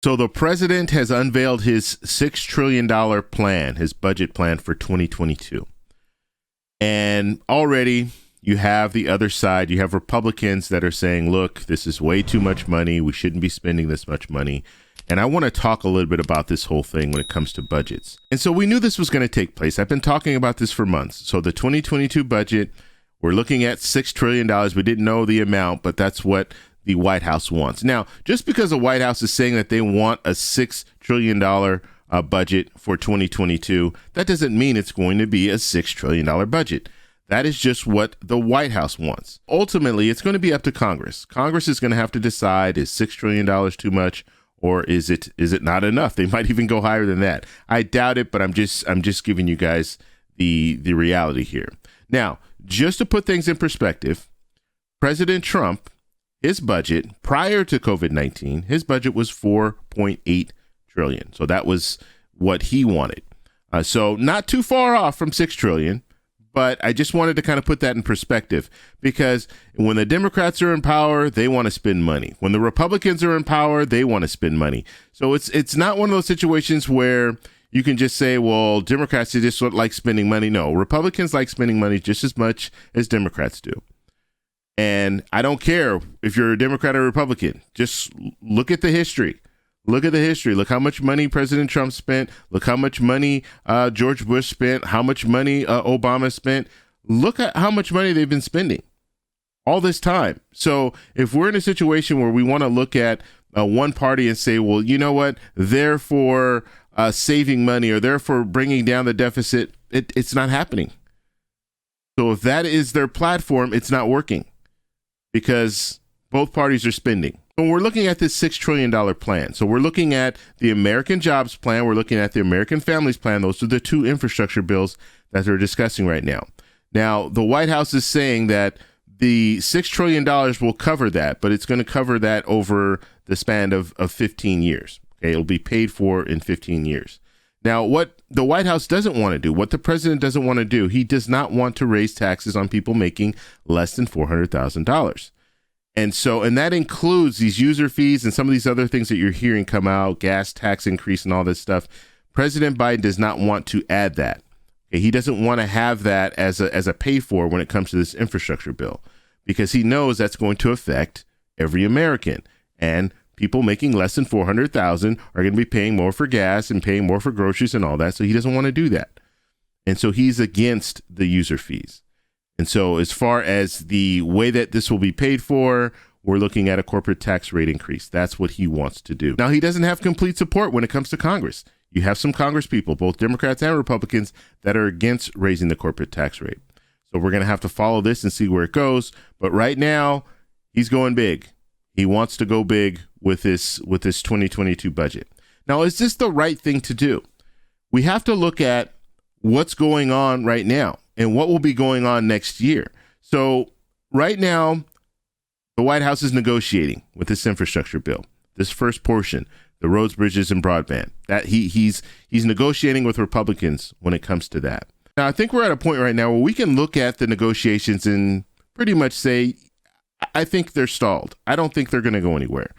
So the president has unveiled his $6 trillion plan, his budget plan for 2022. And already you have the other side. You have Republicans that are saying, look, this is way too much money. We shouldn't be spending this much money. And I want to talk a little bit about this whole thing when it comes to budgets. And so we knew this was going to take place. I've been talking about this for months. So the 2022 budget, we're looking at $6 trillion. We didn't know the amount, but that's what the White House wants. Now, just because the White House is saying that they want a $6 trillion budget for 2022, that doesn't mean it's going to be a $6 trillion budget. That is just what the White House wants. Ultimately, it's going to be up to Congress. Congress is going to have to decide, is $6 trillion too much, or is it not enough? They might even go higher than that. I doubt it, but I'm just giving you guys the reality here. Now, just to put things in perspective, President Trump, his budget prior to COVID-19, his budget was $4.8 trillion. So that was what he wanted. So not too far off from $6 trillion, but I just wanted to kind of put that in perspective, because when the Democrats are in power, they want to spend money. When the Republicans are in power, they want to spend money. So it's not one of those situations where you can just say, well, Democrats just like spending money. No, Republicans like spending money just as much as Democrats do. And I don't care if you're a Democrat or Republican. Just look at the history. Look at the history. Look how much money President Trump spent. Look how much money George Bush spent. How much money Obama spent. Look at how much money they've been spending all this time. So if we're in a situation where we want to look at one party and say, well, you know what, they're for saving money or they're for bringing down the deficit, it's not happening. So if that is their platform, it's not working, because both parties are spending. When we're looking at this $6 trillion plan, so we're looking at the American Jobs Plan, we're looking at the American Families Plan. Those are the two infrastructure bills that they're discussing right now. Now, the White House is saying that the $6 trillion will cover that, but it's going to cover that over the span of 15 years. Okay, it'll be paid for in 15 years. Now, what the White House doesn't want to do, what the president doesn't want to do, he does not want to raise taxes on people making less than $400,000. And that includes these user fees and some of these other things that you're hearing come out, gas tax increase and all this stuff. President Biden does not want to add that. Okay, he doesn't want to have that as a pay for when it comes to this infrastructure bill, because he knows that's going to affect every American. And people making less than $400,000 are going to be paying more for gas and paying more for groceries and all that. So he doesn't want to do that. And so he's against the user fees. And so as far as the way that this will be paid for, we're looking at a corporate tax rate increase. That's what he wants to do. Now, he doesn't have complete support when it comes to Congress. You have some Congress people, both Democrats and Republicans, that are against raising the corporate tax rate. So we're going to have to follow this and see where it goes. But right now, he's going big. He wants to go big with this 2022 budget. Now, is this the right thing to do? We have to look at what's going on right now and what will be going on next year. So right now, the White House is negotiating with this infrastructure bill, this first portion, the roads, bridges, and broadband. That he's negotiating with Republicans when it comes to that. Now, I think we're at a point right now where we can look at the negotiations and pretty much say, I think they're stalled. I don't think they're going to go anywhere.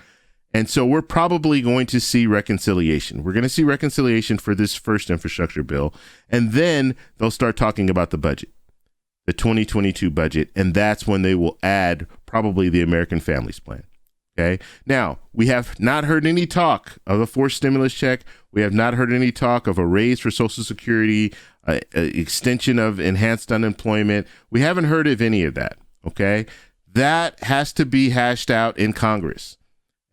And so we're probably going to see reconciliation. We're going to see reconciliation for this first infrastructure bill. And then they'll start talking about the budget, the 2022 budget. And that's when they will add probably the American Families Plan. Okay. Now, we have not heard any talk of a forced stimulus check. We have not heard any talk of a raise for Social Security, extension of enhanced unemployment. We haven't heard of any of that. Okay. That has to be hashed out in Congress.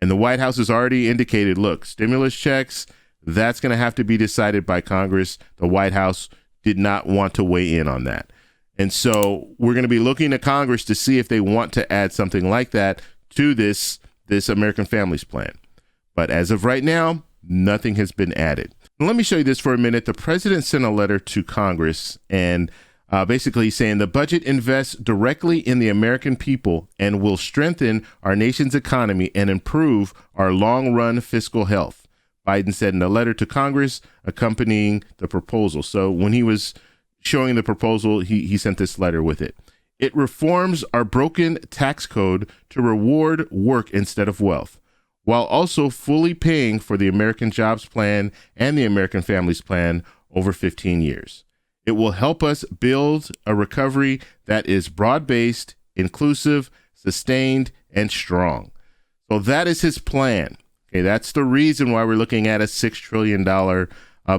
And the White House has already indicated, look, stimulus checks, that's going to have to be decided by Congress. The White House did not want to weigh in on that. And so we're going to be looking to Congress to see if they want to add something like that to this American Families Plan. But as of right now, nothing has been added. Let me show you this for a minute. The president sent a letter to Congress and basically saying the budget invests directly in the American people and will strengthen our nation's economy and improve our long-run fiscal health, Biden said in a letter to Congress accompanying the proposal. So when he was showing the proposal, he sent this letter with it. It reforms our broken tax code to reward work instead of wealth, while also fully paying for the American Jobs Plan and the American Families Plan over 15 years. It will help us build a recovery that is broad-based, inclusive, sustained, and strong. So that is his plan. Okay, that's the reason why we're looking at a $6 trillion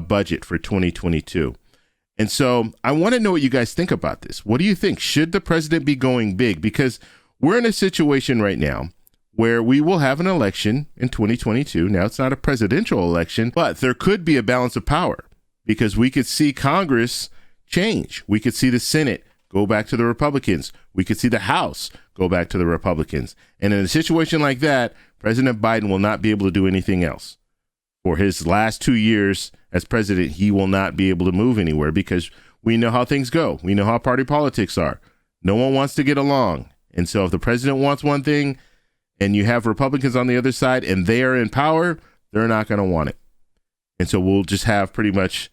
budget for 2022. And so I want to know what you guys think about this. What do you think? Should the president be going big? Because we're in a situation right now where we will have an election in 2022. Now, it's not a presidential election, but there could be a balance of power because we could see Congress change. We could see the Senate go back to the Republicans. We could see the House go back to the Republicans. And in a situation like that, President Biden will not be able to do anything else. For his last 2 years as president, he will not be able to move anywhere because we know how things go. We know how party politics are. No one wants to get along. And so if the president wants one thing and you have Republicans on the other side and they are in power, they're not going to want it. And so we'll just have pretty much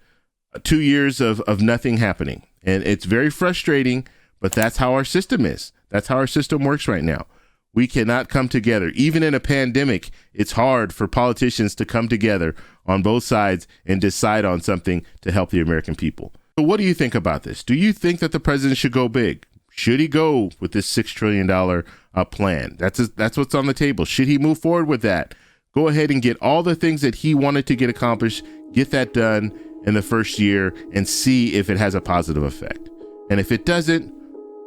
2 years of nothing happening. And it's very frustrating, but that's how our system is. That's how our system works right now. We cannot come together. Even in a pandemic, it's hard for politicians to come together on both sides and decide on something to help the American people. So what do you think about this? Do you think that the president should go big? Should he go with this $6 trillion plan? That's what's on the table. Should he move forward with that? Go ahead and get all the things that he wanted to get accomplished, get that done in the first year and see if it has a positive effect. And if it doesn't,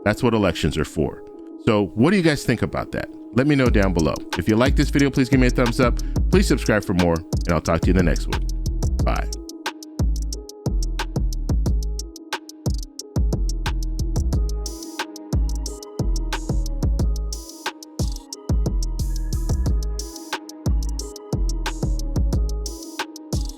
that's what elections are for. So what do you guys think about that? Let me know down below. If you like this video, please give me a thumbs up. Please subscribe for more, and I'll talk to you in the next one.